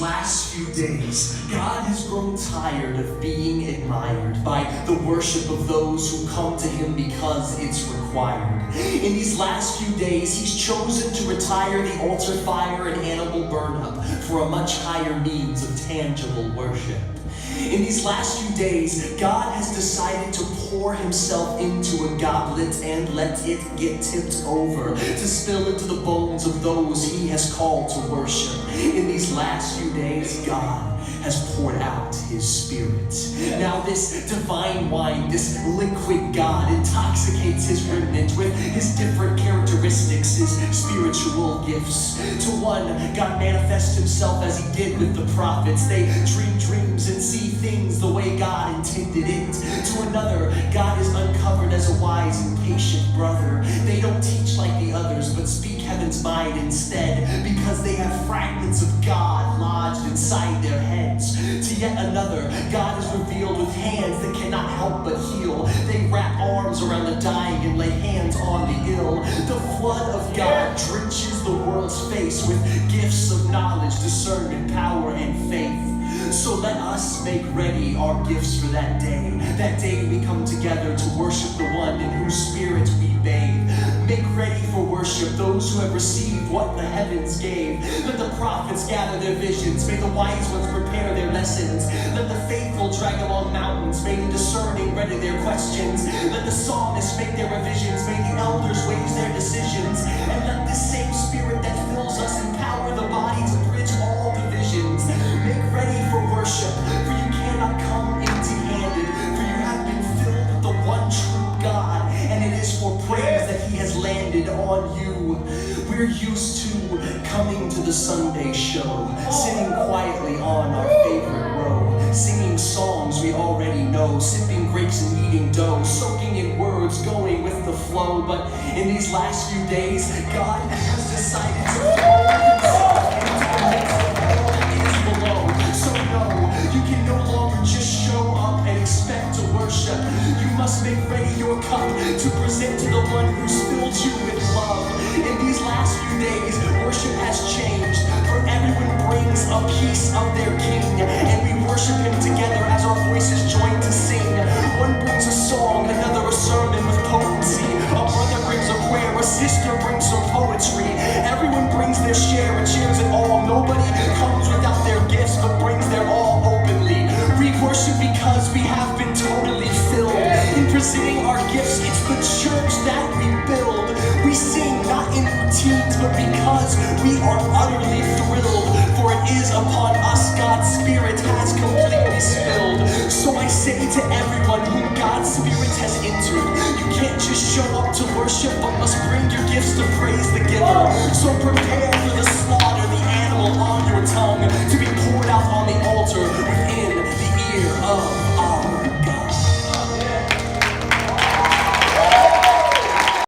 last few days, God has grown tired of being admired by the worship of those who come to Him because it's required. In these last few days, He's chosen to retire the altar fire and animal burn-up for a much higher means of tangible worship. In these last few days, God has decided to pour Himself into a goblet and let it get tipped over, to spill into the bones of those He has called to worship. In these last few days, God has poured out His Spirit. Now this divine wine, this liquid God, intoxicates His remnant with His different characteristics, His spiritual gifts. To one, God manifests Himself as He did with the prophets. They dream dreams and see things the way God intended it. To another, God is uncovered as a wise and patient brother. They don't teach like the others, but speak heaven's mind instead, because they have fragments of God lodged inside their heads. To yet another, God is revealed with hands that cannot help but heal. They wrap arms around the dying and lay hands on the ill. The flood of God drenches the world's face with gifts of knowledge, discernment, power, and faith. So let us make ready our gifts for that day we come together to worship the one in whose spirit we bathe. Make ready for worship those who have received what the heavens gave. Let the prophets gather their visions, may the wise ones prepare their lessons. Let the faithful drag along mountains, may the discerning ready their questions. Let the psalmists make their revisions, may the elders wage their decisions. And let this same spirit that fills us empower the body to bridge all divisions. Make ready for worship, for you cannot come empty-handed, for you have been filled with the one true God, and it is for praise that He has landed on you. We're used to coming to the Sunday show, sitting quietly on our favorite row, singing songs we already know, sipping grapes and eating dough, soaking in words, going with the flow. But in these last few days, God has decided to pour Himself into the midst of all that is below. So no, you can no longer just show up and expect to worship. You must make ready your cup to present to the one who's filled you with love. In these last few days, worship has changed, for everyone brings a piece of their King, and we worship Him together as our voices join to sing. One brings a song, another a sermon with potency. A brother brings a prayer, a sister brings some poetry. Everyone brings their share and shares it all. Nobody comes without their gifts, but brings their all openly. We worship because we have been totally filled. In presenting our gifts, it's the church that we build. We sing not in routines, but because we are utterly thrilled. For it is upon us God's Spirit has completely spilled. So I say to everyone whom God's Spirit has entered, you can't just show up to worship, but must bring your gifts to praise the giver. So prepare for the slaughter, the animal on your tongue, to be poured out on the altar within the ear of